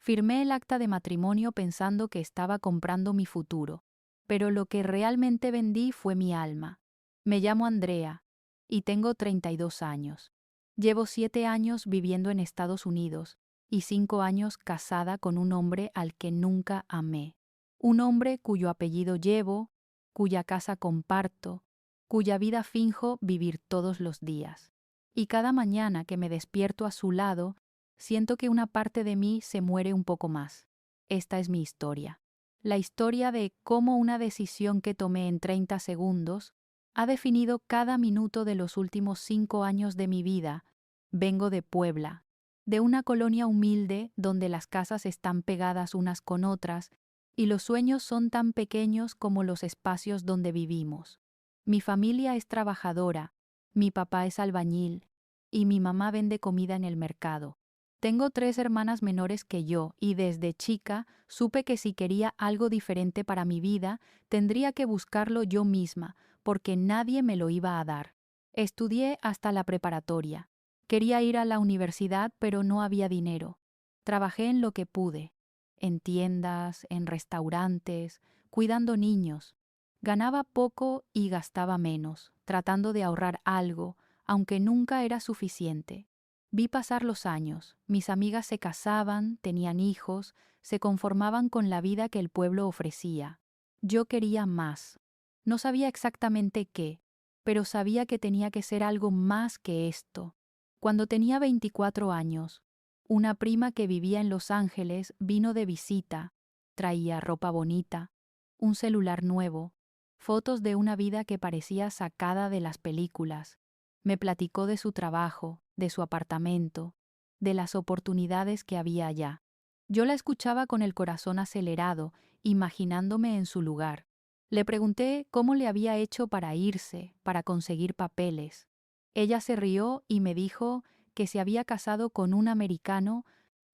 Firmé el acta de matrimonio pensando que estaba comprando mi futuro, pero lo que realmente vendí fue mi alma. Me llamo Andrea y tengo 32 años. Llevo 7 años viviendo en Estados Unidos y 5 años casada con un hombre al que nunca amé. Un hombre cuyo apellido llevo, cuya casa comparto, cuya vida finjo vivir todos los días. Y cada mañana que me despierto a su lado, siento que una parte de mí se muere un poco más. Esta es mi historia. La historia de cómo una decisión que tomé en 30 segundos ha definido cada minuto de los últimos 5 años de mi vida. Vengo de Puebla, de una colonia humilde donde las casas están pegadas unas con otras y los sueños son tan pequeños como los espacios donde vivimos. Mi familia es trabajadora, mi papá es albañil y mi mamá vende comida en el mercado. Tengo 3 hermanas menores que yo y desde chica supe que si quería algo diferente para mi vida, tendría que buscarlo yo misma, porque nadie me lo iba a dar. Estudié hasta la preparatoria. Quería ir a la universidad, pero no había dinero. Trabajé en lo que pude, en tiendas, en restaurantes, cuidando niños. Ganaba poco y gastaba menos, tratando de ahorrar algo, aunque nunca era suficiente. Vi pasar los años, mis amigas se casaban, tenían hijos, se conformaban con la vida que el pueblo ofrecía. Yo quería más. No sabía exactamente qué, pero sabía que tenía que ser algo más que esto. Cuando tenía 24 años, una prima que vivía en Los Ángeles vino de visita, traía ropa bonita, un celular nuevo, fotos de una vida que parecía sacada de las películas. Me platicó de su trabajo, de su apartamento, de las oportunidades que había allá. Yo la escuchaba con el corazón acelerado, imaginándome en su lugar. Le pregunté cómo le había hecho para irse, para conseguir papeles. Ella se rió y me dijo que se había casado con un americano,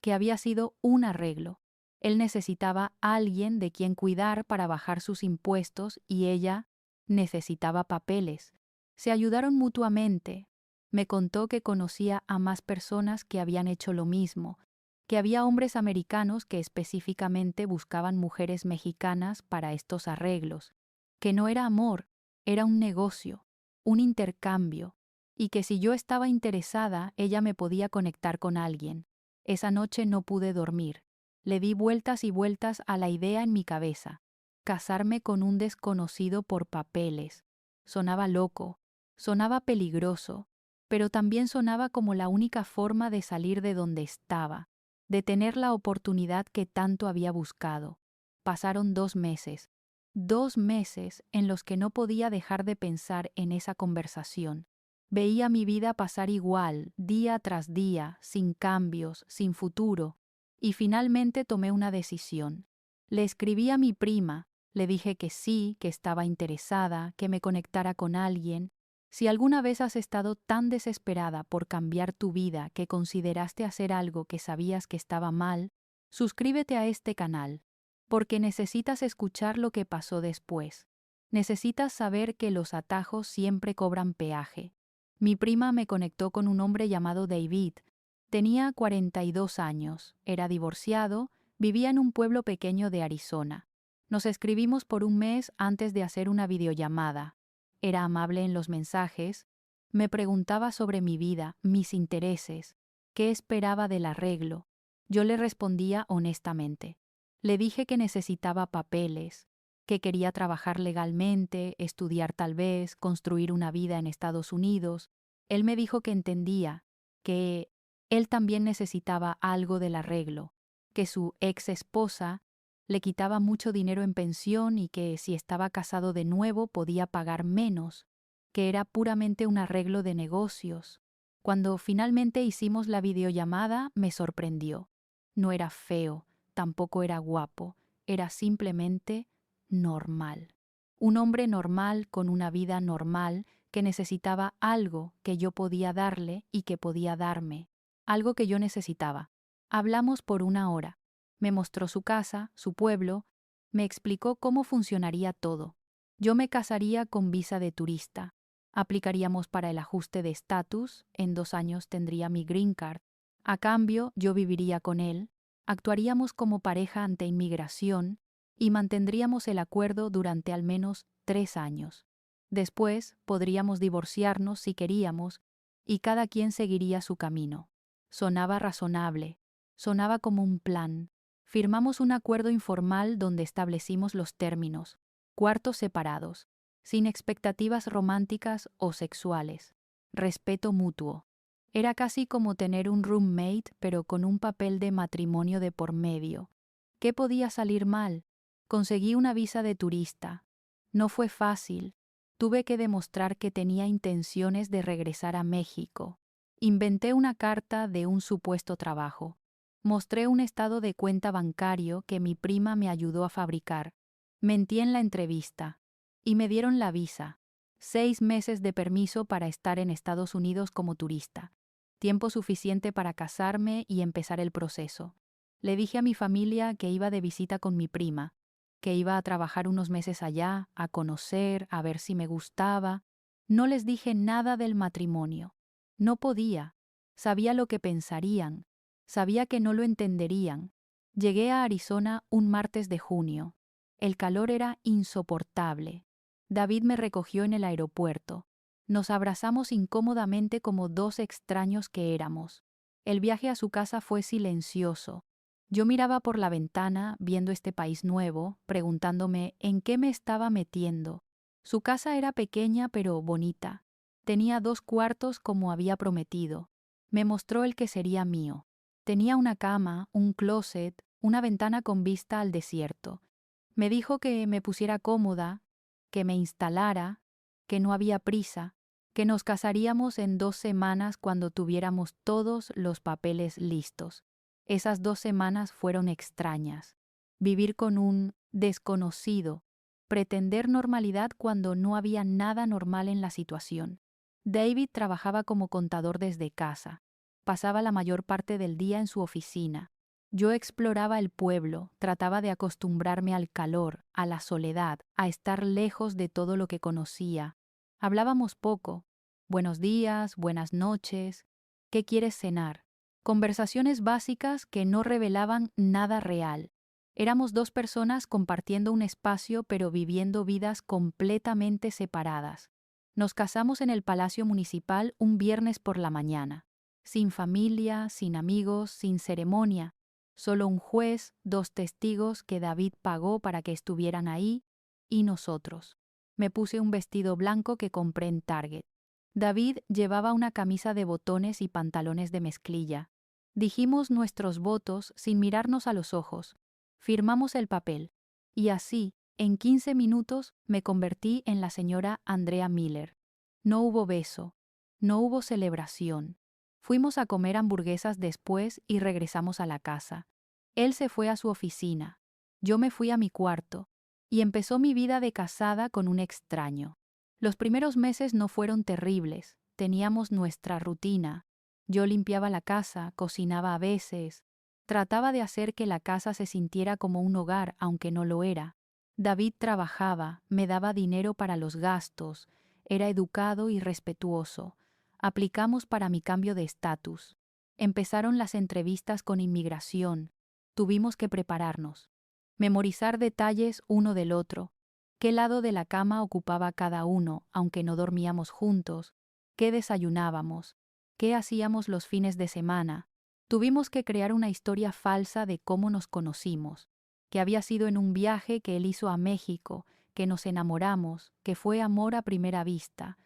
que había sido un arreglo. Él necesitaba a alguien de quien cuidar para bajar sus impuestos y ella necesitaba papeles. Se ayudaron mutuamente. Me contó que conocía a más personas que habían hecho lo mismo, que había hombres americanos que específicamente buscaban mujeres mexicanas para estos arreglos, que no era amor, era un negocio, un intercambio, y que si yo estaba interesada, ella me podía conectar con alguien. Esa noche no pude dormir. Le di vueltas y vueltas a la idea en mi cabeza. Casarme con un desconocido por papeles. Sonaba loco, sonaba peligroso, pero también sonaba como la única forma de salir de donde estaba, de tener la oportunidad que tanto había buscado. Pasaron 2 meses en los que no podía dejar de pensar en esa conversación. Veía mi vida pasar igual, día tras día, sin cambios, sin futuro, y finalmente tomé una decisión. Le escribí a mi prima, le dije que sí, que estaba interesada, que me conectara con alguien. Si alguna vez has estado tan desesperada por cambiar tu vida que consideraste hacer algo que sabías que estaba mal, suscríbete a este canal, porque necesitas escuchar lo que pasó después. Necesitas saber que los atajos siempre cobran peaje. Mi prima me conectó con un hombre llamado David. Tenía 42 años, era divorciado, vivía en un pueblo pequeño de Arizona. Nos escribimos por un mes antes de hacer una videollamada. Era amable en los mensajes, me preguntaba sobre mi vida, mis intereses, qué esperaba del arreglo. Yo le respondía honestamente. Le dije que necesitaba papeles, que quería trabajar legalmente, estudiar tal vez, construir una vida en Estados Unidos. Él me dijo que entendía, que él también necesitaba algo del arreglo, que su ex esposa le quitaba mucho dinero en pensión y que si estaba casado de nuevo podía pagar menos, que era puramente un arreglo de negocios. Cuando finalmente hicimos la videollamada, me sorprendió. No era feo, tampoco era guapo, era simplemente normal. Un hombre normal con una vida normal que necesitaba algo que yo podía darle y que podía darme, algo que yo necesitaba. Hablamos por 1 hora. Me mostró su casa, su pueblo, me explicó cómo funcionaría todo. Yo me casaría con visa de turista. Aplicaríamos para el ajuste de estatus, en 2 años tendría mi green card. A cambio, yo viviría con él. Actuaríamos como pareja ante inmigración y mantendríamos el acuerdo durante al menos 3 años. Después podríamos divorciarnos si queríamos y cada quien seguiría su camino. Sonaba razonable, sonaba como un plan. Firmamos un acuerdo informal donde establecimos los términos, cuartos separados, sin expectativas románticas o sexuales, respeto mutuo. Era casi como tener un roommate, pero con un papel de matrimonio de por medio. ¿Qué podía salir mal? Conseguí una visa de turista. No fue fácil. Tuve que demostrar que tenía intenciones de regresar a México. Inventé una carta de un supuesto trabajo. Mostré un estado de cuenta bancario que mi prima me ayudó a fabricar. Mentí en la entrevista. Y me dieron la visa. 6 meses de permiso para estar en Estados Unidos como turista. Tiempo suficiente para casarme y empezar el proceso. Le dije a mi familia que iba de visita con mi prima, que iba a trabajar unos meses allá, a conocer, a ver si me gustaba. No les dije nada del matrimonio. No podía. Sabía lo que pensarían. Sabía que no lo entenderían. Llegué a Arizona un martes de junio. El calor era insoportable. David me recogió en el aeropuerto. Nos abrazamos incómodamente como dos extraños que éramos. El viaje a su casa fue silencioso. Yo miraba por la ventana, viendo este país nuevo, preguntándome en qué me estaba metiendo. Su casa era pequeña pero bonita. Tenía 2 cuartos como había prometido. Me mostró el que sería mío. Tenía una cama, un closet, una ventana con vista al desierto. Me dijo que me pusiera cómoda, que me instalara, que no había prisa, que nos casaríamos en 2 semanas cuando tuviéramos todos los papeles listos. Esas 2 semanas fueron extrañas. Vivir con un desconocido, pretender normalidad cuando no había nada normal en la situación. David trabajaba como contador desde casa. Pasaba la mayor parte del día en su oficina. Yo exploraba el pueblo, trataba de acostumbrarme al calor, a la soledad, a estar lejos de todo lo que conocía. Hablábamos poco. Buenos días, buenas noches. ¿Qué quieres cenar? Conversaciones básicas que no revelaban nada real. Éramos 2 personas compartiendo un espacio pero viviendo vidas completamente separadas. Nos casamos en el Palacio Municipal un viernes por la mañana. Sin familia, sin amigos, sin ceremonia. Solo un juez, 2 testigos que David pagó para que estuvieran ahí, y nosotros. Me puse un vestido blanco que compré en Target. David llevaba una camisa de botones y pantalones de mezclilla. Dijimos nuestros votos sin mirarnos a los ojos. Firmamos el papel. Y así, en 15 minutos, me convertí en la señora Andrea Miller. No hubo beso. No hubo celebración. Fuimos a comer hamburguesas después y regresamos a la casa. Él se fue a su oficina. Yo me fui a mi cuarto. Y empezó mi vida de casada con un extraño. Los primeros meses no fueron terribles. Teníamos nuestra rutina. Yo limpiaba la casa, cocinaba a veces. Trataba de hacer que la casa se sintiera como un hogar, aunque no lo era. David trabajaba, me daba dinero para los gastos. Era educado y respetuoso. Aplicamos para mi cambio de estatus. Empezaron las entrevistas con inmigración. Tuvimos que prepararnos. Memorizar detalles uno del otro. Qué lado de la cama ocupaba cada uno, aunque no dormíamos juntos. Qué desayunábamos. Qué hacíamos los fines de semana. Tuvimos que crear una historia falsa de cómo nos conocimos. Que había sido en un viaje que él hizo a México, que nos enamoramos, que fue amor a primera vista.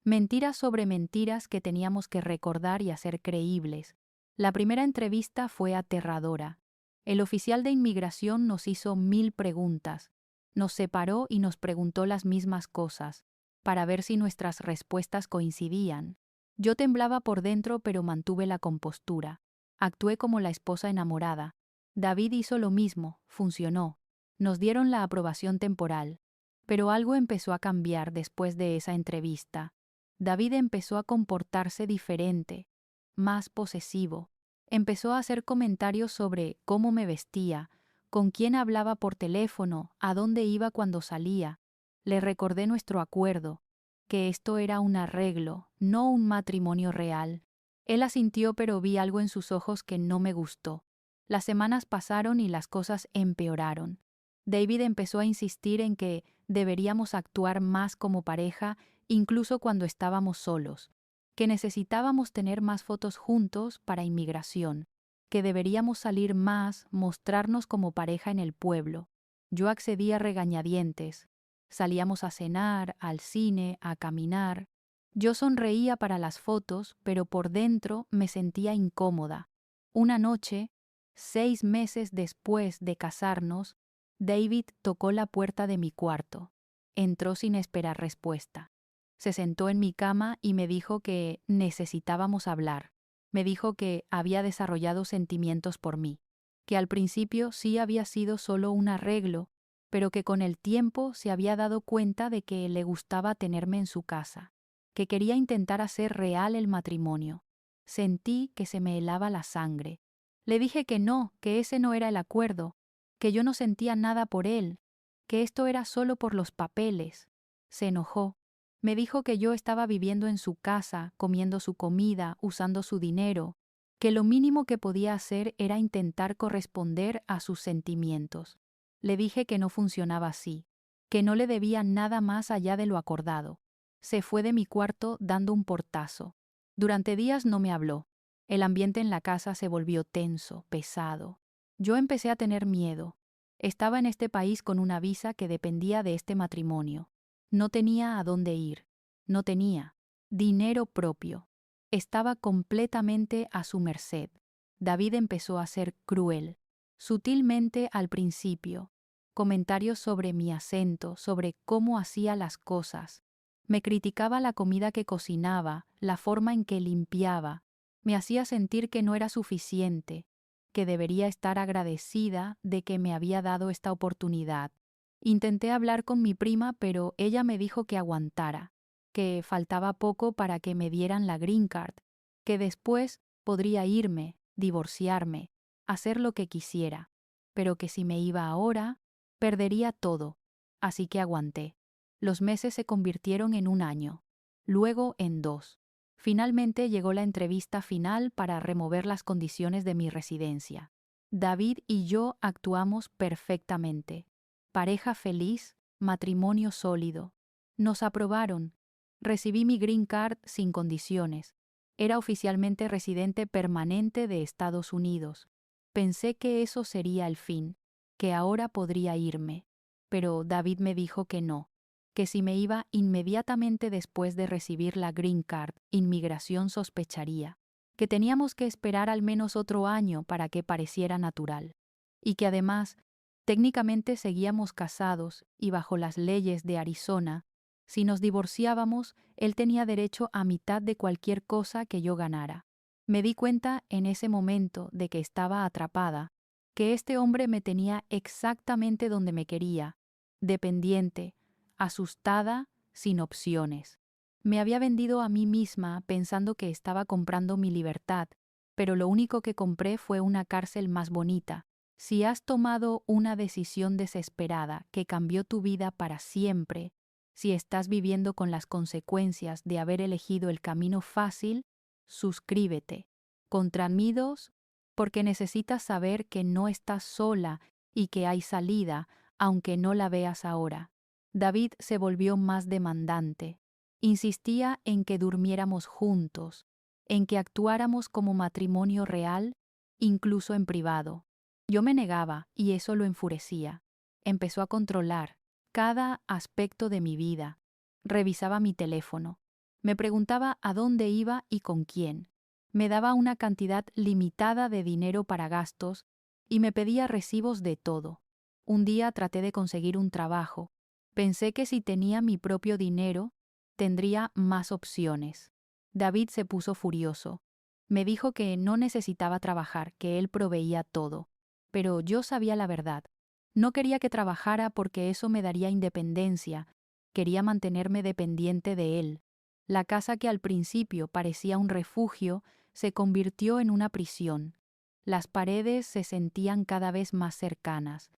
Mentiras sobre mentiras que teníamos que recordar y hacer creíbles. La primera entrevista fue aterradora. El oficial de inmigración nos hizo 1000 preguntas. Nos separó y nos preguntó las mismas cosas, para ver si nuestras respuestas coincidían. Yo temblaba por dentro, pero mantuve la compostura. Actué como la esposa enamorada. David hizo lo mismo, funcionó. Nos dieron la aprobación temporal. Pero algo empezó a cambiar después de esa entrevista. David empezó a comportarse diferente, más posesivo. Empezó a hacer comentarios sobre cómo me vestía, con quién hablaba por teléfono, a dónde iba cuando salía. Le recordé nuestro acuerdo, que esto era un arreglo, no un matrimonio real. Él asintió, pero vi algo en sus ojos que no me gustó. Las semanas pasaron y las cosas empeoraron. David empezó a insistir en que deberíamos actuar más como pareja, incluso cuando estábamos solos, que necesitábamos tener más fotos juntos para inmigración, que deberíamos salir más, mostrarnos como pareja en el pueblo. Yo accedí a regañadientes. Salíamos a cenar, al cine, a caminar. Yo sonreía para las fotos, pero por dentro me sentía incómoda. Una noche, 6 meses después de casarnos, David tocó la puerta de mi cuarto. Entró sin esperar respuesta. Se sentó en mi cama y me dijo que necesitábamos hablar. Me dijo que había desarrollado sentimientos por mí, que al principio sí había sido solo un arreglo, pero que con el tiempo se había dado cuenta de que le gustaba tenerme en su casa, que quería intentar hacer real el matrimonio. Sentí que se me helaba la sangre. Le dije que no, que ese no era el acuerdo, que yo no sentía nada por él, que esto era solo por los papeles. Se enojó. Me dijo que yo estaba viviendo en su casa, comiendo su comida, usando su dinero, que lo mínimo que podía hacer era intentar corresponder a sus sentimientos. Le dije que no funcionaba así, que no le debía nada más allá de lo acordado. Se fue de mi cuarto dando un portazo. Durante días no me habló. El ambiente en la casa se volvió tenso, pesado. Yo empecé a tener miedo. Estaba en este país con una visa que dependía de este matrimonio. No tenía a dónde ir. No tenía dinero propio. Estaba completamente a su merced. David empezó a ser cruel. Sutilmente al principio. Comentarios sobre mi acento, sobre cómo hacía las cosas. Me criticaba la comida que cocinaba, la forma en que limpiaba. Me hacía sentir que no era suficiente, que debería estar agradecida de que me había dado esta oportunidad. Intenté hablar con mi prima, pero ella me dijo que aguantara, que faltaba poco para que me dieran la green card, que después podría irme, divorciarme, hacer lo que quisiera, pero que si me iba ahora, perdería todo. Así que aguanté. Los meses se convirtieron en un año, luego en 2. Finalmente llegó la entrevista final para remover las condiciones de mi residencia. David y yo actuamos perfectamente. Pareja feliz, matrimonio sólido. Nos aprobaron. Recibí mi green card sin condiciones. Era oficialmente residente permanente de Estados Unidos. Pensé que eso sería el fin, que ahora podría irme. Pero David me dijo que no, que si me iba inmediatamente después de recibir la green card, inmigración sospecharía, que teníamos que esperar al menos otro año para que pareciera natural, y que además, técnicamente seguíamos casados y bajo las leyes de Arizona, si nos divorciábamos, él tenía derecho a mitad de cualquier cosa que yo ganara. Me di cuenta en ese momento de que estaba atrapada, que este hombre me tenía exactamente donde me quería, dependiente, asustada, sin opciones. Me había vendido a mí misma pensando que estaba comprando mi libertad, pero lo único que compré fue una cárcel más bonita. Si has tomado una decisión desesperada que cambió tu vida para siempre, si estás viviendo con las consecuencias de haber elegido el camino fácil, suscríbete. Contra mí 2, porque necesitas saber que no estás sola y que hay salida, aunque no la veas ahora. David se volvió más demandante. Insistía en que durmiéramos juntos, en que actuáramos como matrimonio real, incluso en privado. Yo me negaba y eso lo enfurecía. Empezó a controlar cada aspecto de mi vida. Revisaba mi teléfono. Me preguntaba a dónde iba y con quién. Me daba una cantidad limitada de dinero para gastos y me pedía recibos de todo. Un día traté de conseguir un trabajo. Pensé que si tenía mi propio dinero, tendría más opciones. David se puso furioso. Me dijo que no necesitaba trabajar, que él proveía todo. Pero yo sabía la verdad. No quería que trabajara porque eso me daría independencia. Quería mantenerme dependiente de él. La casa que al principio parecía un refugio se convirtió en una prisión. Las paredes se sentían cada vez más cercanas.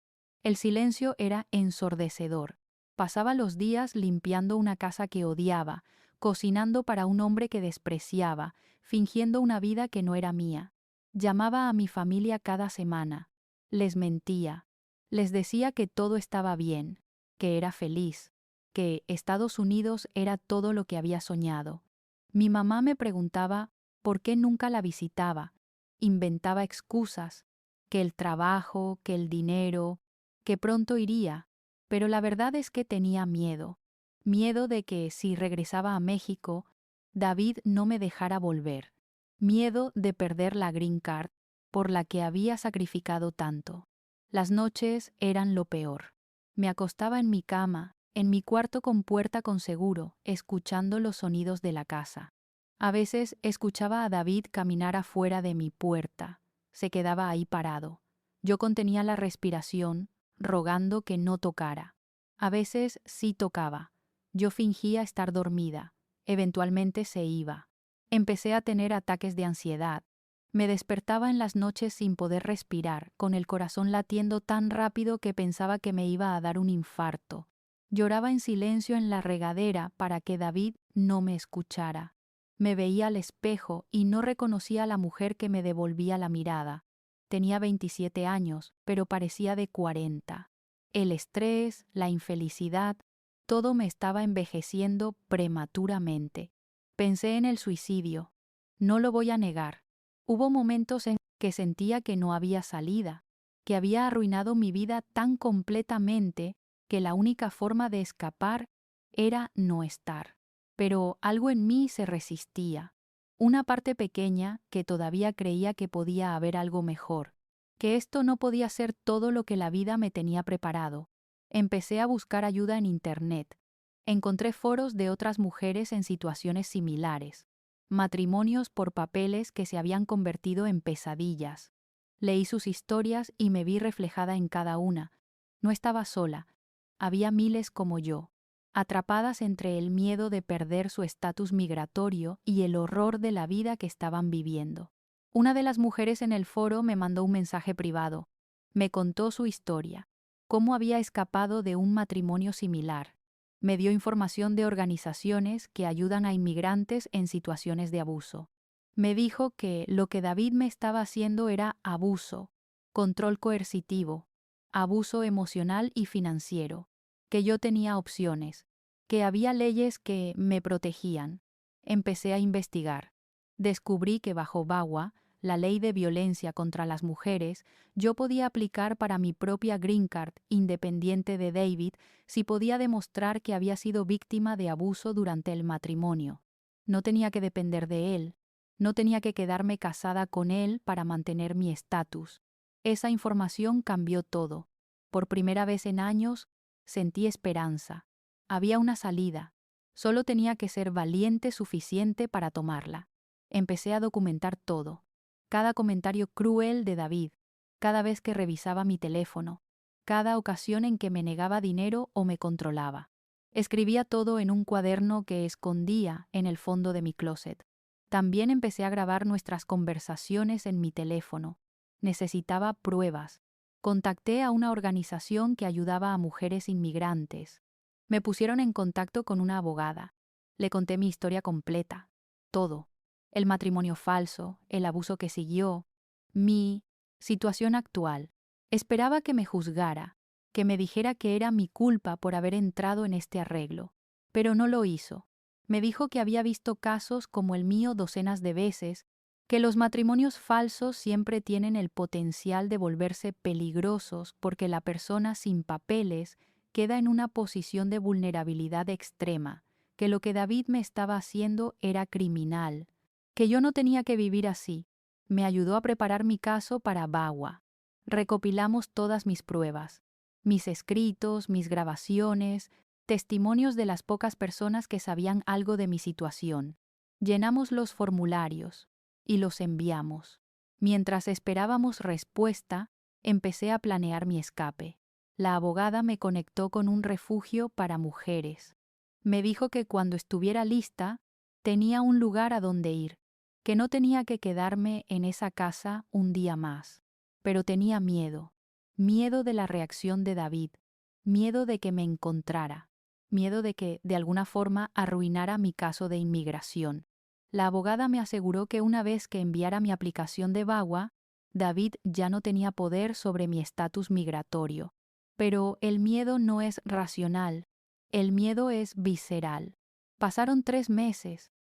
El silencio era ensordecedor. Pasaba los días limpiando una casa que odiaba, cocinando para un hombre que despreciaba, fingiendo una vida que no era mía. Llamaba a mi familia cada semana. Les mentía. Les decía que todo estaba bien, que era feliz, que Estados Unidos era todo lo que había soñado. Mi mamá me preguntaba por qué nunca la visitaba. Inventaba excusas, que el trabajo, que el dinero, que pronto iría, pero la verdad es que tenía miedo. Miedo de que si regresaba a México, David no me dejara volver. Miedo de perder la green card por la que había sacrificado tanto. Las noches eran lo peor. Me acostaba en mi cama, en mi cuarto con puerta con seguro, escuchando los sonidos de la casa. A veces escuchaba a David caminar afuera de mi puerta. Se quedaba ahí parado. Yo contenía la respiración, rogando que no tocara. A veces sí tocaba. Yo fingía estar dormida. Eventualmente se iba. Empecé a tener ataques de ansiedad. Me despertaba en las noches sin poder respirar, con el corazón latiendo tan rápido que pensaba que me iba a dar un infarto. Lloraba en silencio en la regadera para que David no me escuchara. Me veía al espejo y no reconocía a la mujer que me devolvía la mirada. Tenía 27 años, pero parecía de 40. El estrés, la infelicidad, todo me estaba envejeciendo prematuramente. Pensé en el suicidio. No lo voy a negar. Hubo momentos en que sentía que no había salida, que había arruinado mi vida tan completamente que la única forma de escapar era no estar. Pero algo en mí se resistía. Una parte pequeña que todavía creía que podía haber algo mejor, que esto no podía ser todo lo que la vida me tenía preparado. Empecé a buscar ayuda en Internet. Encontré foros de otras mujeres en situaciones similares, matrimonios por papeles que se habían convertido en pesadillas. Leí sus historias y me vi reflejada en cada una. No estaba sola. Había miles como yo, atrapadas entre el miedo de perder su estatus migratorio y el horror de la vida que estaban viviendo. Una de las mujeres en el foro me mandó un mensaje privado. Me contó su historia, cómo había escapado de un matrimonio similar. Me dio información de organizaciones que ayudan a inmigrantes en situaciones de abuso. Me dijo que lo que David me estaba haciendo era abuso, control coercitivo, abuso emocional y financiero, que yo tenía opciones, que había leyes que me protegían. Empecé a investigar. Descubrí que bajo VAWA, la ley de violencia contra las mujeres, yo podía aplicar para mi propia green card independiente de David si podía demostrar que había sido víctima de abuso durante el matrimonio. No tenía que depender de él. No tenía que quedarme casada con él para mantener mi estatus. Esa información cambió todo. Por primera vez en años, sentí esperanza. Había una salida. Solo tenía que ser valiente suficiente para tomarla. Empecé a documentar todo. Cada comentario cruel de David, cada vez que revisaba mi teléfono, cada ocasión en que me negaba dinero o me controlaba. Escribía todo en un cuaderno que escondía en el fondo de mi closet. También empecé a grabar nuestras conversaciones en mi teléfono. Necesitaba pruebas. Contacté a una organización que ayudaba a mujeres inmigrantes. Me pusieron en contacto con una abogada. Le conté mi historia completa, todo. El matrimonio falso, el abuso que siguió, mi situación actual. Esperaba que me juzgara, que me dijera que era mi culpa por haber entrado en este arreglo, pero no lo hizo. Me dijo que había visto casos como el mío docenas de veces, que los matrimonios falsos siempre tienen el potencial de volverse peligrosos porque la persona sin papeles queda en una posición de vulnerabilidad extrema, que lo que David me estaba haciendo era criminal, que yo no tenía que vivir así. Me ayudó a preparar mi caso para VAWA. Recopilamos todas mis pruebas, mis escritos, mis grabaciones, testimonios de las pocas personas que sabían algo de mi situación. Llenamos los formularios y los enviamos. Mientras esperábamos respuesta, empecé a planear mi escape. La abogada me conectó con un refugio para mujeres. Me dijo que cuando estuviera lista, tenía un lugar a donde ir, que no tenía que quedarme en esa casa un día más. Pero tenía miedo, miedo de la reacción de David, miedo de que me encontrara, miedo de que, de alguna forma, arruinara mi caso de inmigración. La abogada me aseguró que una vez que enviara mi aplicación de VAWA, David ya no tenía poder sobre mi estatus migratorio. Pero el miedo no es racional, el miedo es visceral. Pasaron 3 meses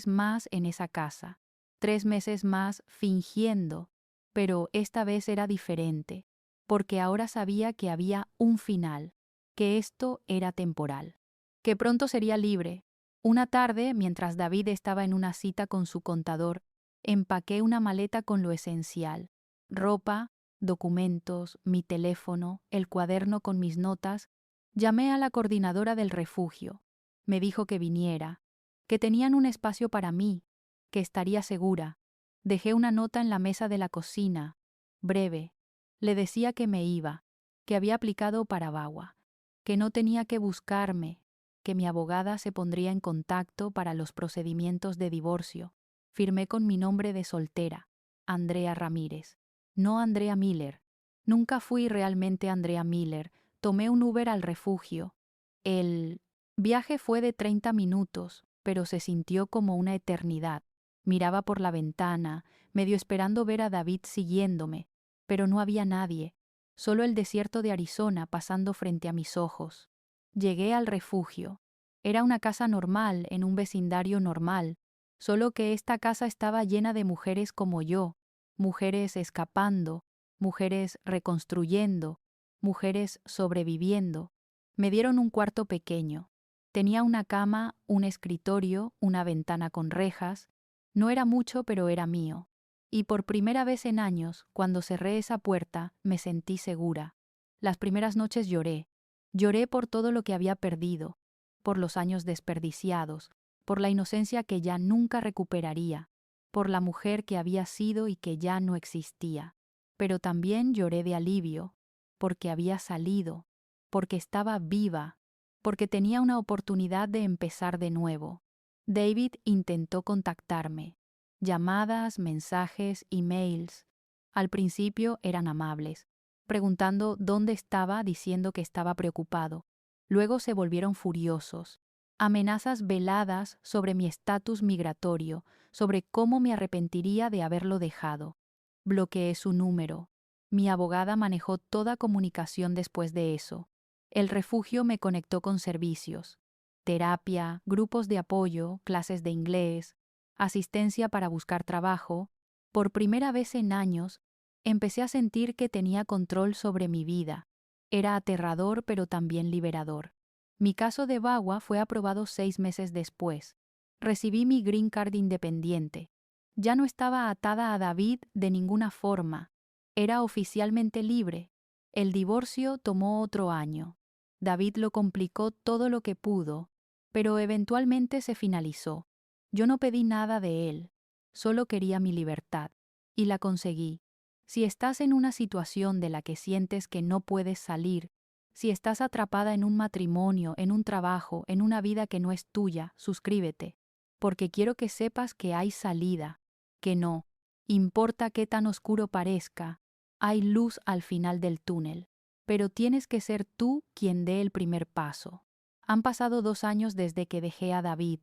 más en esa casa, 3 meses más fingiendo, pero esta vez era diferente, porque ahora sabía que había un final, que esto era temporal, que pronto sería libre. Una tarde, mientras David estaba en una cita con su contador, empaqué una maleta con lo esencial: ropa, documentos, mi teléfono, el cuaderno con mis notas. Llamé a la coordinadora del refugio. Me dijo que viniera, que tenían un espacio para mí, que estaría segura. Dejé una nota en la mesa de la cocina, breve. Le decía que me iba, que había aplicado para VAWA, que no tenía que buscarme, que mi abogada se pondría en contacto para los procedimientos de divorcio. Firmé con mi nombre de soltera, Andrea Ramírez, no Andrea Miller. Nunca fui realmente Andrea Miller. Tomé un Uber al refugio. El viaje fue de 30 minutos, pero se sintió como una eternidad. Miraba por la ventana, medio esperando ver a David siguiéndome, pero no había nadie, solo el desierto de Arizona pasando frente a mis ojos. Llegué al refugio. Era una casa normal, en un vecindario normal, solo que esta casa estaba llena de mujeres como yo, mujeres escapando, mujeres reconstruyendo, mujeres sobreviviendo. Me dieron un cuarto pequeño. Tenía una cama, un escritorio, una ventana con rejas. No era mucho, pero era mío. Y por primera vez en años, cuando cerré esa puerta, me sentí segura. Las primeras noches lloré. Lloré por todo lo que había perdido, por los años desperdiciados, por la inocencia que ya nunca recuperaría, por la mujer que había sido y que ya no existía. Pero también lloré de alivio, porque había salido, porque estaba viva, porque tenía una oportunidad de empezar de nuevo. David intentó contactarme. Llamadas, mensajes, emails. Al principio eran amables, preguntando dónde estaba, diciendo que estaba preocupado. Luego se volvieron furiosos. Amenazas veladas sobre mi estatus migratorio, sobre cómo me arrepentiría de haberlo dejado. Bloqueé su número. Mi abogada manejó toda comunicación después de eso. El refugio me conectó con servicios: terapia, grupos de apoyo, clases de inglés, asistencia para buscar trabajo. Por primera vez en años, empecé a sentir que tenía control sobre mi vida. Era aterrador, pero también liberador. Mi caso de VAWA fue aprobado 6 meses después. Recibí mi Green Card independiente. Ya no estaba atada a David de ninguna forma. Era oficialmente libre. El divorcio tomó otro año. David lo complicó todo lo que pudo, pero eventualmente se finalizó. Yo no pedí nada de él, solo quería mi libertad, y la conseguí. Si estás en una situación de la que sientes que no puedes salir, si estás atrapada en un matrimonio, en un trabajo, en una vida que no es tuya, suscríbete, porque quiero que sepas que hay salida, que no importa qué tan oscuro parezca, hay luz al final del túnel, pero tienes que ser tú quien dé el primer paso. Han pasado 2 años desde que dejé a David,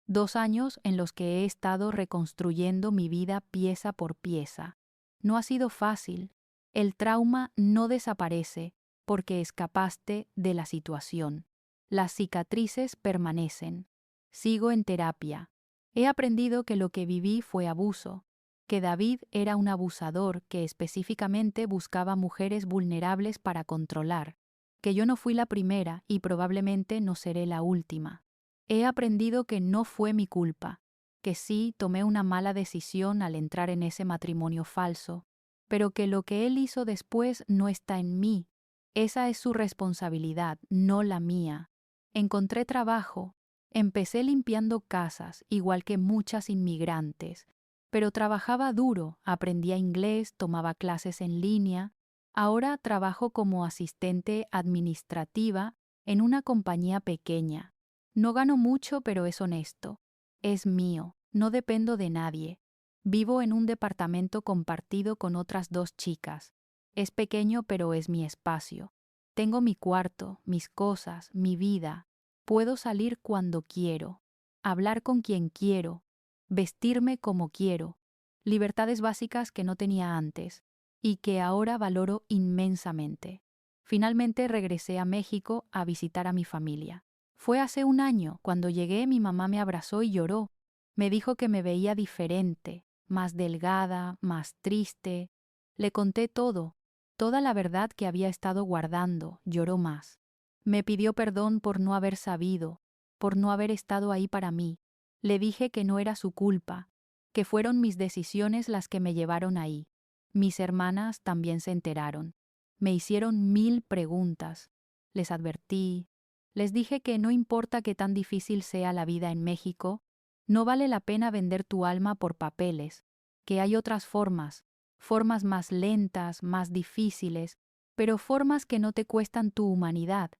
2 años en los que he estado reconstruyendo mi vida pieza por pieza. No ha sido fácil. El trauma no desaparece porque escapaste de la situación. Las cicatrices permanecen. Sigo en terapia. He aprendido que lo que viví fue abuso, que David era un abusador que específicamente buscaba mujeres vulnerables para controlar, que yo no fui la primera y probablemente no seré la última. He aprendido que no fue mi culpa, que sí tomé una mala decisión al entrar en ese matrimonio falso, pero que lo que él hizo después no está en mí. Esa es su responsabilidad, no la mía. Encontré trabajo, empecé limpiando casas, igual que muchas inmigrantes, pero trabajaba duro, aprendía inglés, tomaba clases en línea. Ahora trabajo como asistente administrativa en una compañía pequeña. No gano mucho, pero es honesto. Es mío, no dependo de nadie. Vivo en un departamento compartido con otras 2 chicas. Es pequeño, pero es mi espacio. Tengo mi cuarto, mis cosas, mi vida. Puedo salir cuando quiero, hablar con quien quiero, vestirme como quiero, libertades básicas que no tenía antes y que ahora valoro inmensamente. Finalmente regresé a México a visitar a mi familia. Fue hace un año. Cuando llegué, mi mamá me abrazó y lloró. Me dijo que me veía diferente, más delgada, más triste. Le conté todo, toda la verdad que había estado guardando. Lloró más. Me pidió perdón por no haber sabido, por no haber estado ahí para mí. Le dije que no era su culpa, que fueron mis decisiones las que me llevaron ahí. Mis hermanas también se enteraron. Me hicieron 1000 preguntas. Les advertí. Les dije que no importa qué tan difícil sea la vida en México, no vale la pena vender tu alma por papeles, que hay otras formas, formas más lentas, más difíciles, pero formas que no te cuestan tu humanidad.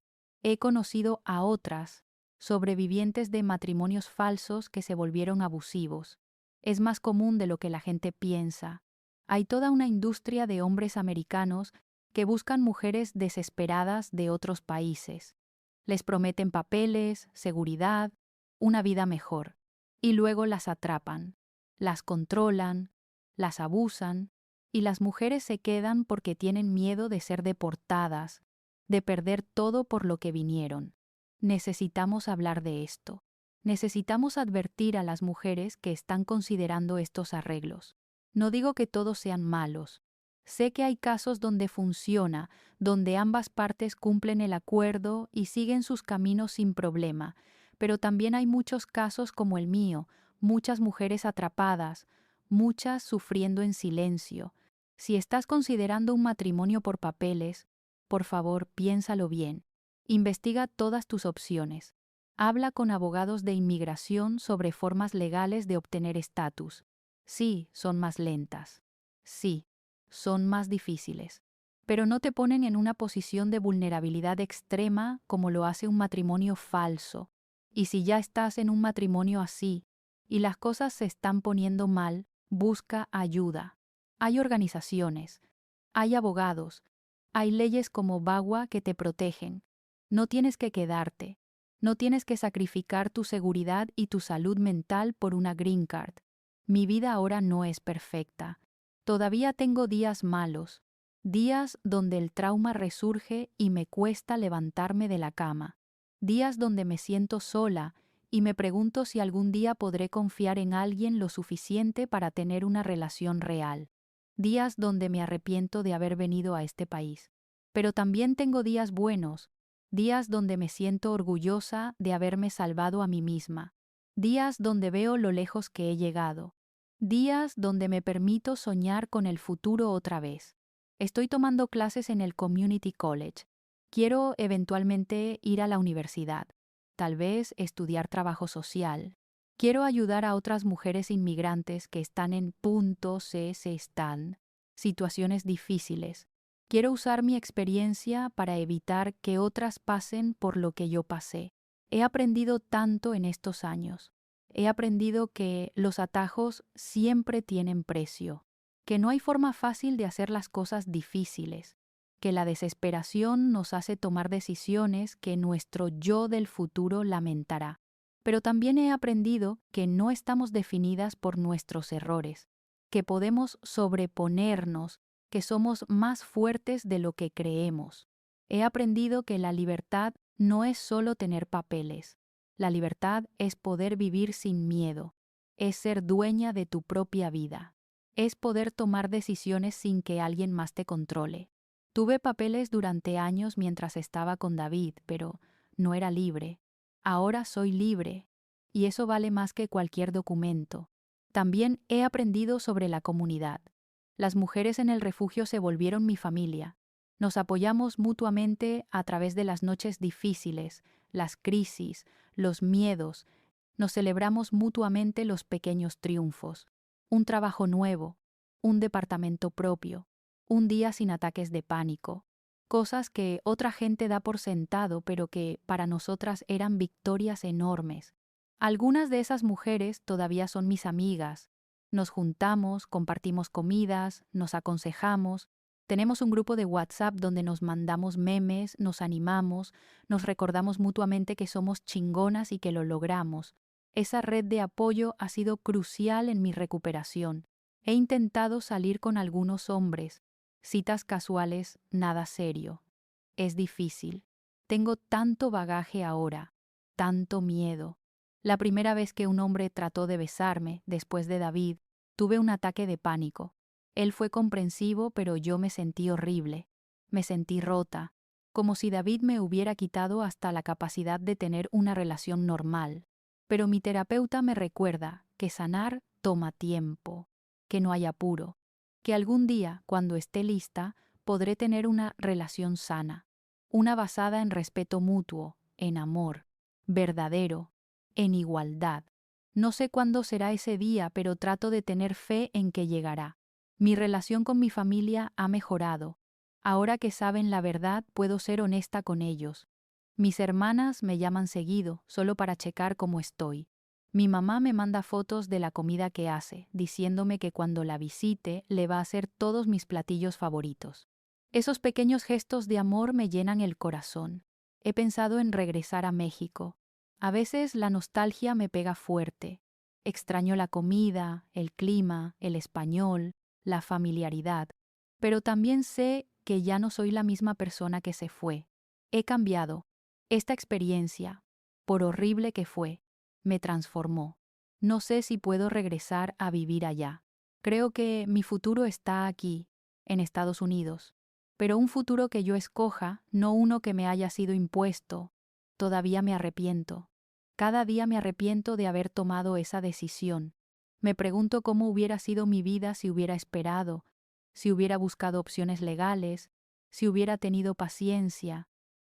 He conocido a otras, sobrevivientes de matrimonios falsos que se volvieron abusivos. Es más común de lo que la gente piensa. Hay toda una industria de hombres americanos que buscan mujeres desesperadas de otros países. Les prometen papeles, seguridad, una vida mejor, y luego las atrapan, las controlan, las abusan, y las mujeres se quedan porque tienen miedo de ser deportadas, de perder todo por lo que vinieron. Necesitamos hablar de esto. Necesitamos advertir a las mujeres que están considerando estos arreglos. No digo que todos sean malos. Sé que hay casos donde funciona, donde ambas partes cumplen el acuerdo y siguen sus caminos sin problema, pero también hay muchos casos como el mío, muchas mujeres atrapadas, muchas sufriendo en silencio. Si estás considerando un matrimonio por papeles, por favor, piénsalo bien. Investiga todas tus opciones. Habla con abogados de inmigración sobre formas legales de obtener estatus. Sí, son más lentas. Sí, son más difíciles. Pero no te ponen en una posición de vulnerabilidad extrema como lo hace un matrimonio falso. Y si ya estás en un matrimonio así y las cosas se están poniendo mal, busca ayuda. Hay organizaciones, hay abogados, hay leyes como VAWA que te protegen. No tienes que quedarte. No tienes que sacrificar tu seguridad y tu salud mental por una green card. Mi vida ahora no es perfecta. Todavía tengo días malos, días donde el trauma resurge y me cuesta levantarme de la cama, días donde me siento sola y me pregunto si algún día podré confiar en alguien lo suficiente para tener una relación real, días donde me arrepiento de haber venido a este país. Pero también tengo días buenos, días donde me siento orgullosa de haberme salvado a mí misma, días donde veo lo lejos que he llegado, días donde me permito soñar con el futuro otra vez. Estoy tomando clases en el Community College. Quiero eventualmente ir a la universidad, tal vez estudiar trabajo social. Quiero ayudar a otras mujeres inmigrantes que están en situaciones difíciles. Quiero usar mi experiencia para evitar que otras pasen por lo que yo pasé. He aprendido tanto en estos años. He aprendido que los atajos siempre tienen precio, que no hay forma fácil de hacer las cosas difíciles, que la desesperación nos hace tomar decisiones que nuestro yo del futuro lamentará. Pero también he aprendido que no estamos definidas por nuestros errores, que podemos sobreponernos, que somos más fuertes de lo que creemos. He aprendido que la libertad no es solo tener papeles. La libertad es poder vivir sin miedo, es ser dueña de tu propia vida, es poder tomar decisiones sin que alguien más te controle. Tuve papeles durante años mientras estaba con David, pero no era libre. Ahora soy libre, y eso vale más que cualquier documento. También he aprendido sobre la comunidad. Las mujeres en el refugio se volvieron mi familia. Nos apoyamos mutuamente a través de las noches difíciles, las crisis, los miedos. Nos celebramos mutuamente los pequeños triunfos. Un trabajo nuevo, un departamento propio, un día sin ataques de pánico. Cosas que otra gente da por sentado, pero que para nosotras eran victorias enormes. Algunas de esas mujeres todavía son mis amigas. Nos juntamos, compartimos comidas, nos aconsejamos. Tenemos un grupo de WhatsApp donde nos mandamos memes, nos animamos, nos recordamos mutuamente que somos chingonas y que lo logramos. Esa red de apoyo ha sido crucial en mi recuperación. He intentado salir con algunos hombres, citas casuales, nada serio. Es difícil. Tengo tanto bagaje ahora, tanto miedo. La primera vez que un hombre trató de besarme, después de David, tuve un ataque de pánico. Él fue comprensivo, pero yo me sentí horrible. Me sentí rota, como si David me hubiera quitado hasta la capacidad de tener una relación normal. Pero mi terapeuta me recuerda que sanar toma tiempo, que no hay apuro, que algún día, cuando esté lista, podré tener una relación sana, una basada en respeto mutuo, en amor, verdadero, en igualdad. No sé cuándo será ese día, pero trato de tener fe en que llegará. Mi relación con mi familia ha mejorado. Ahora que saben la verdad, puedo ser honesta con ellos. Mis hermanas me llaman seguido, solo para checar cómo estoy. Mi mamá me manda fotos de la comida que hace, diciéndome que cuando la visite le va a hacer todos mis platillos favoritos. Esos pequeños gestos de amor me llenan el corazón. He pensado en regresar a México. A veces la nostalgia me pega fuerte. Extraño la comida, el clima, el español, la familiaridad. Pero también sé que ya no soy la misma persona que se fue. He cambiado. Esta experiencia, por horrible que fue, me transformó. No sé si puedo regresar a vivir allá. Creo que mi futuro está aquí, en Estados Unidos. Pero un futuro que yo escoja, no uno que me haya sido impuesto. Todavía me arrepiento. Cada día me arrepiento de haber tomado esa decisión. Me pregunto cómo hubiera sido mi vida si hubiera esperado, si hubiera buscado opciones legales, si hubiera tenido paciencia.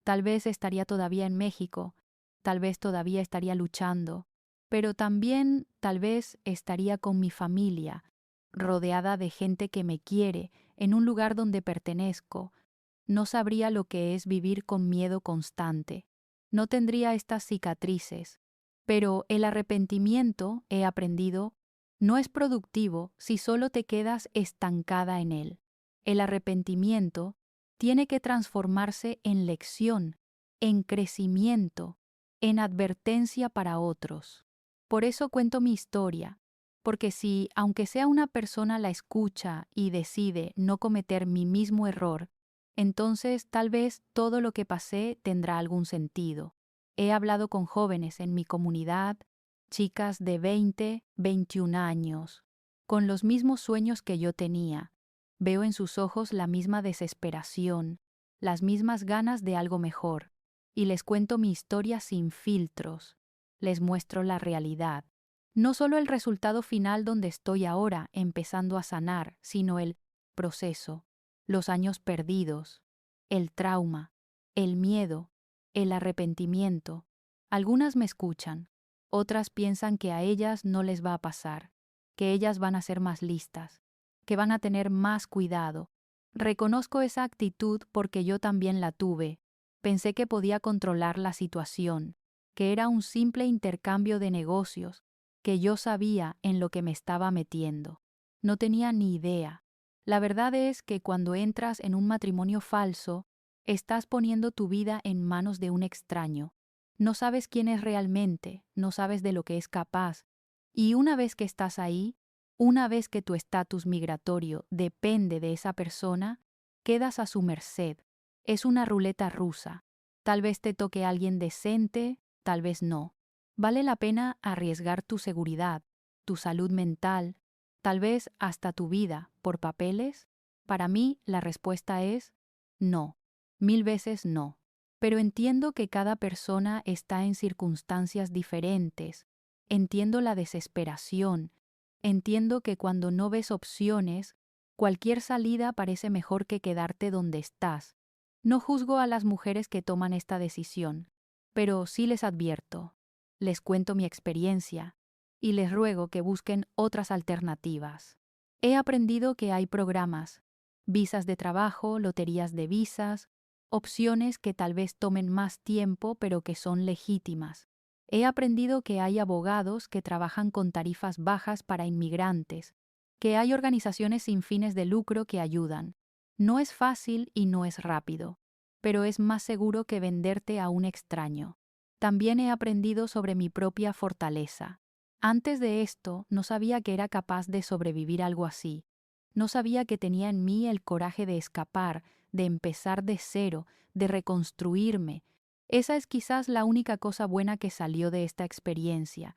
Tal vez estaría todavía en México, tal vez todavía estaría luchando, pero también tal vez estaría con mi familia, rodeada de gente que me quiere, en un lugar donde pertenezco. No sabría lo que es vivir con miedo constante. No tendría estas cicatrices. Pero el arrepentimiento, he aprendido, no es productivo si solo te quedas estancada en él. El arrepentimiento tiene que transformarse en lección, en crecimiento, en advertencia para otros. Por eso cuento mi historia, porque si, aunque sea una persona, la escucha y decide no cometer mi mismo error, entonces tal vez todo lo que pasé tendrá algún sentido. He hablado con jóvenes en mi comunidad, chicas de 20, 21 años, con los mismos sueños que yo tenía. Veo en sus ojos la misma desesperación, las mismas ganas de algo mejor, y les cuento mi historia sin filtros. Les muestro la realidad. No solo el resultado final donde estoy ahora empezando a sanar, sino el proceso, los años perdidos, el trauma, el miedo, el arrepentimiento. Algunas me escuchan, otras piensan que a ellas no les va a pasar, que ellas van a ser más listas, que van a tener más cuidado. Reconozco esa actitud porque yo también la tuve. Pensé que podía controlar la situación, que era un simple intercambio de negocios, que yo sabía en lo que me estaba metiendo. No tenía ni idea. La verdad es que cuando entras en un matrimonio falso, estás poniendo tu vida en manos de un extraño. No sabes quién es realmente, no sabes de lo que es capaz. Y una vez que estás ahí, una vez que tu estatus migratorio depende de esa persona, quedas a su merced. Es una ruleta rusa. Tal vez te toque alguien decente, tal vez no. ¿Vale la pena arriesgar tu seguridad, tu salud mental, tal vez hasta tu vida, por papeles? Para mí, la respuesta es no, 1000 veces no. Pero entiendo que cada persona está en circunstancias diferentes. Entiendo la desesperación. Entiendo que cuando no ves opciones, cualquier salida parece mejor que quedarte donde estás. No juzgo a las mujeres que toman esta decisión, pero sí les advierto, les cuento mi experiencia y les ruego que busquen otras alternativas. He aprendido que hay programas, visas de trabajo, loterías de visas, opciones que tal vez tomen más tiempo pero que son legítimas. He aprendido que hay abogados que trabajan con tarifas bajas para inmigrantes, que hay organizaciones sin fines de lucro que ayudan. No es fácil y no es rápido, pero es más seguro que venderte a un extraño. También he aprendido sobre mi propia fortaleza. Antes de esto, no sabía que era capaz de sobrevivir algo así. No sabía que tenía en mí el coraje de escapar, de empezar de cero, de reconstruirme. Esa es quizás la única cosa buena que salió de esta experiencia.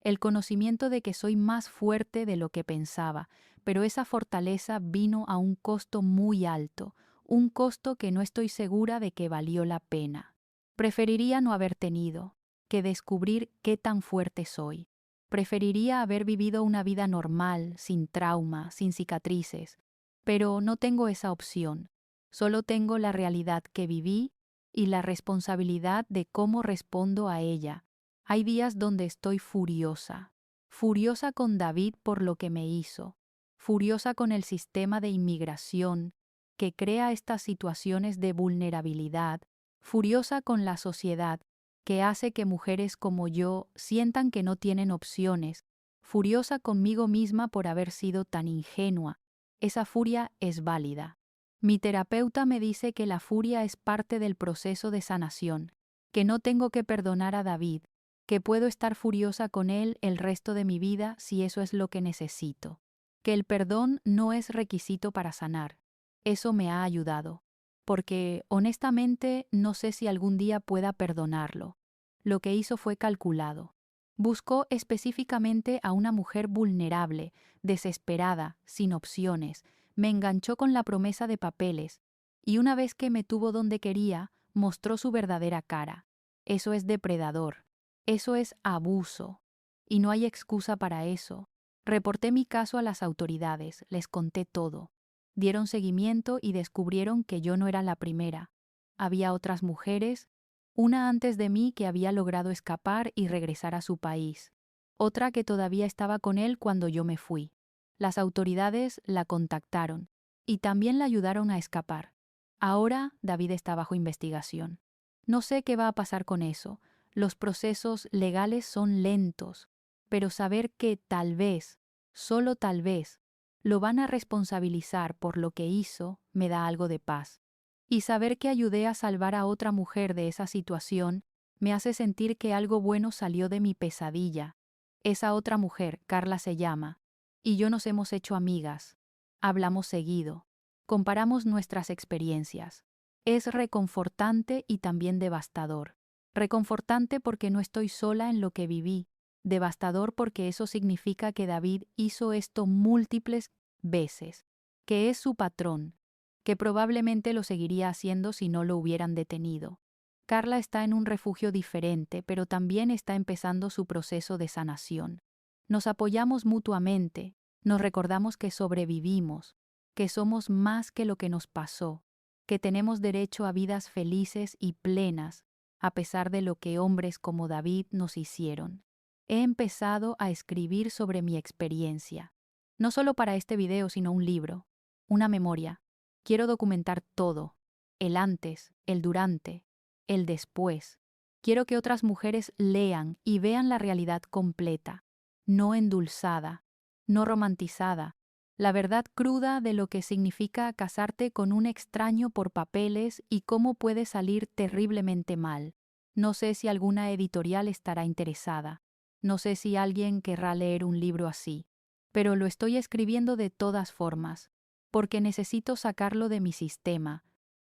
El conocimiento de que soy más fuerte de lo que pensaba, pero esa fortaleza vino a un costo muy alto, un costo que no estoy segura de que valió la pena. Preferiría no haber tenido, que descubrir qué tan fuerte soy. Preferiría haber vivido una vida normal, sin trauma, sin cicatrices, pero no tengo esa opción. Solo tengo la realidad que viví y la responsabilidad de cómo respondo a ella. Hay días donde estoy furiosa, furiosa con David por lo que me hizo, furiosa con el sistema de inmigración que crea estas situaciones de vulnerabilidad, furiosa con la sociedad que hace que mujeres como yo sientan que no tienen opciones, furiosa conmigo misma por haber sido tan ingenua. Esa furia es válida. Mi terapeuta me dice que la furia es parte del proceso de sanación, que no tengo que perdonar a David, que puedo estar furiosa con él el resto de mi vida si eso es lo que necesito, que el perdón no es requisito para sanar. Eso me ha ayudado, porque honestamente no sé si algún día pueda perdonarlo. Lo que hizo fue calculado. Buscó específicamente a una mujer vulnerable, desesperada, sin opciones, me enganchó con la promesa de papeles, y una vez que me tuvo donde quería, mostró su verdadera cara. Eso es depredador. Eso es abuso. Y no hay excusa para eso. Reporté mi caso a las autoridades, les conté todo. Dieron seguimiento y descubrieron que yo no era la primera. Había otras mujeres, una antes de mí que había logrado escapar y regresar a su país, otra que todavía estaba con él cuando yo me fui. Las autoridades la contactaron y también la ayudaron a escapar. Ahora David está bajo investigación. No sé qué va a pasar con eso. Los procesos legales son lentos, pero saber que tal vez, solo tal vez, lo van a responsabilizar por lo que hizo me da algo de paz. Y saber que ayudé a salvar a otra mujer de esa situación me hace sentir que algo bueno salió de mi pesadilla. Esa otra mujer, Carla se llama, y yo nos hemos hecho amigas. Hablamos seguido. Comparamos nuestras experiencias. Es reconfortante y también devastador. Reconfortante porque no estoy sola en lo que viví. Devastador porque eso significa que David hizo esto múltiples veces, que es su patrón, que probablemente lo seguiría haciendo si no lo hubieran detenido. Carla está en un refugio diferente, pero también está empezando su proceso de sanación. Nos apoyamos mutuamente, nos recordamos que sobrevivimos, que somos más que lo que nos pasó, que tenemos derecho a vidas felices y plenas, a pesar de lo que hombres como David nos hicieron. He empezado a escribir sobre mi experiencia, no solo para este video, sino un libro, una memoria. Quiero documentar todo, el antes, el durante, el después. Quiero que otras mujeres lean y vean la realidad completa, no endulzada, no romantizada, la verdad cruda de lo que significa casarte con un extraño por papeles y cómo puede salir terriblemente mal. No sé si alguna editorial estará interesada, no sé si alguien querrá leer un libro así, pero lo estoy escribiendo de todas formas, porque necesito sacarlo de mi sistema,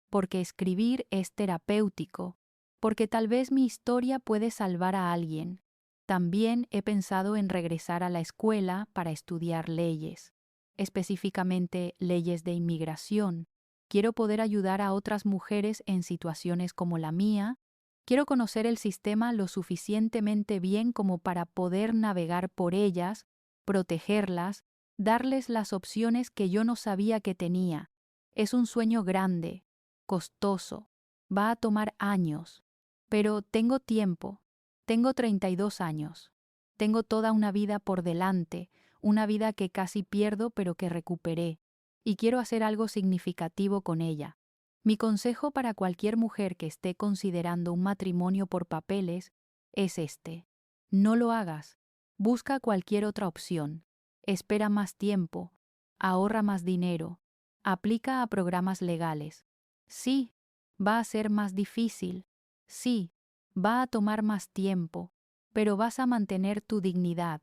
porque escribir es terapéutico, porque tal vez mi historia puede salvar a alguien. También he pensado en regresar a la escuela para estudiar leyes, específicamente leyes de inmigración. Quiero poder ayudar a otras mujeres en situaciones como la mía. Quiero conocer el sistema lo suficientemente bien como para poder navegar por ellas, protegerlas, darles las opciones que yo no sabía que tenía. Es un sueño grande, costoso, va a tomar años, pero tengo tiempo, tengo 32 años, tengo toda una vida por delante, una vida que casi pierdo pero que recuperé, y quiero hacer algo significativo con ella. Mi consejo para cualquier mujer que esté considerando un matrimonio por papeles es este: no lo hagas, busca cualquier otra opción, espera más tiempo, ahorra más dinero, aplica a programas legales. Sí, va a ser más difícil. Sí, Va a tomar más tiempo, pero vas a mantener tu dignidad,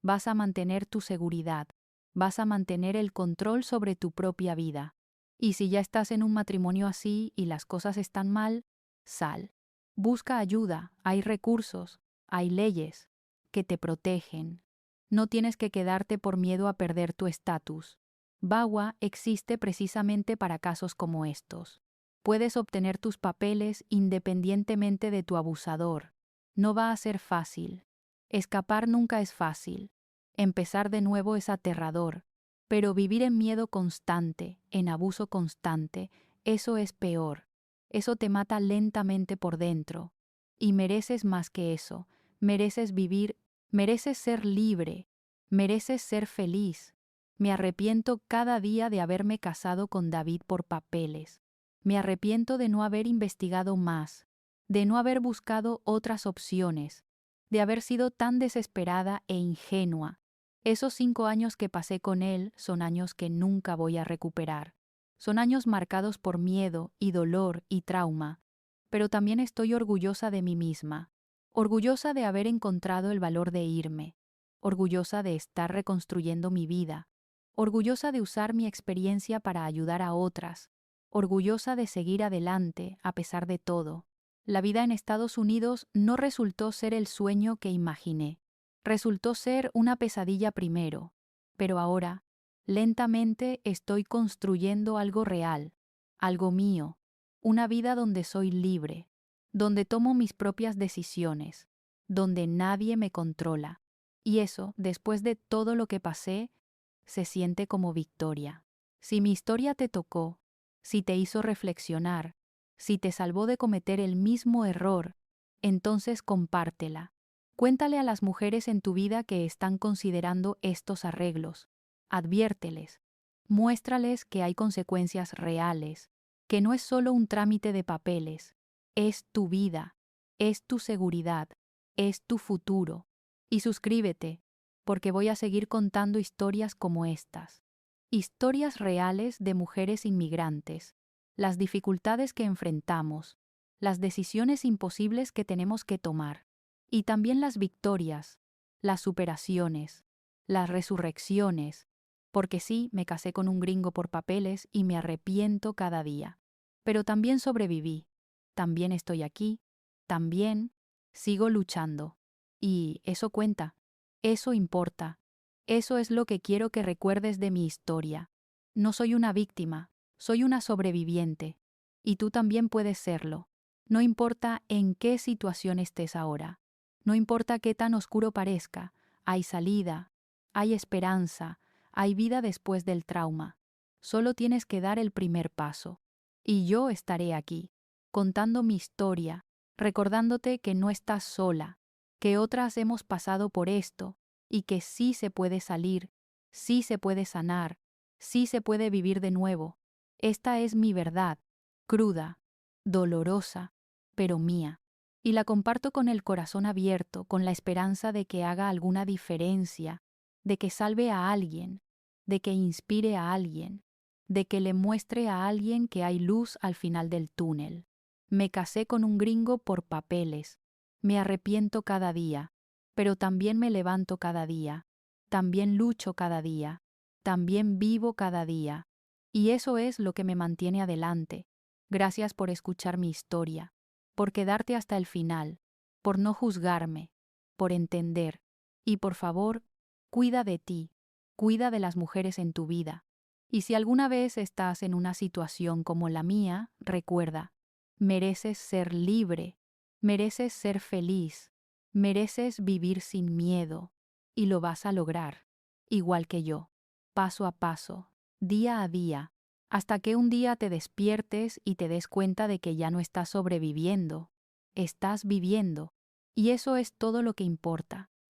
vas a mantener tu seguridad, vas a mantener el control sobre tu propia vida. Y si ya estás en un matrimonio así y las cosas están mal, sal. Busca ayuda, hay recursos, hay leyes que te protegen. No tienes que quedarte por miedo a perder tu estatus. VAWA existe precisamente para casos como estos. Puedes obtener tus papeles independientemente de tu abusador. No va a ser fácil. Escapar nunca es fácil. Empezar de nuevo es aterrador. Pero vivir en miedo constante, en abuso constante, eso es peor. Eso te mata lentamente por dentro. Y mereces más que eso. Mereces vivir, mereces ser libre, mereces ser feliz. Me arrepiento cada día de haberme casado con David por papeles. Me arrepiento de no haber investigado más, de no haber buscado otras opciones, de haber sido tan desesperada e ingenua. Esos 5 años que pasé con él son años que nunca voy a recuperar. Son años marcados por miedo y dolor y trauma, pero también estoy orgullosa de mí misma, orgullosa de haber encontrado el valor de irme, orgullosa de estar reconstruyendo mi vida, orgullosa de usar mi experiencia para ayudar a otras, orgullosa de seguir adelante a pesar de todo. La vida en Estados Unidos no resultó ser el sueño que imaginé. Resultó ser una pesadilla primero, pero ahora, lentamente estoy construyendo algo real, algo mío, una vida donde soy libre, donde tomo mis propias decisiones, donde nadie me controla. Y eso, después de todo lo que pasé, se siente como victoria. Si mi historia te tocó, si te hizo reflexionar, si te salvó de cometer el mismo error, entonces compártela. Cuéntale a las mujeres en tu vida que están considerando estos arreglos. Adviérteles. Muéstrales que hay consecuencias reales, que no es solo un trámite de papeles, es tu vida, es tu seguridad, es tu futuro. Y suscríbete, porque voy a seguir contando historias como estas. Historias reales de mujeres inmigrantes, las dificultades que enfrentamos, las decisiones imposibles que tenemos que tomar. Y también las victorias, las superaciones, las resurrecciones, porque sí, me casé con un gringo por papeles y me arrepiento cada día. Pero también sobreviví, también estoy aquí, también sigo luchando. Y eso cuenta, eso importa, eso es lo que quiero que recuerdes de mi historia. No soy una víctima, soy una sobreviviente, y tú también puedes serlo. No importa en qué situación estés ahora. No importa qué tan oscuro parezca, hay salida, hay esperanza, hay vida después del trauma. Solo tienes que dar el primer paso. Y yo estaré aquí, contando mi historia, recordándote que no estás sola, que otras hemos pasado por esto, y que sí se puede salir, sí se puede sanar, sí se puede vivir de nuevo. Esta es mi verdad, cruda, dolorosa, pero mía. Y la comparto con el corazón abierto, con la esperanza de que haga alguna diferencia, de que salve a alguien, de que inspire a alguien, de que le muestre a alguien que hay luz al final del túnel. Me casé con un gringo por papeles. Me arrepiento cada día, pero también me levanto cada día, también lucho cada día, también vivo cada día. Y eso es lo que me mantiene adelante. Gracias por escuchar mi historia, por quedarte hasta el final, por no juzgarme, por entender. Y por favor, cuida de ti, cuida de las mujeres en tu vida. Y si alguna vez estás en una situación como la mía, recuerda, mereces ser libre, mereces ser feliz, mereces vivir sin miedo, y lo vas a lograr, igual que yo, paso a paso, día a día, hasta que un día te despiertes y te des cuenta de que ya no estás sobreviviendo, estás viviendo, y eso es todo lo que importa.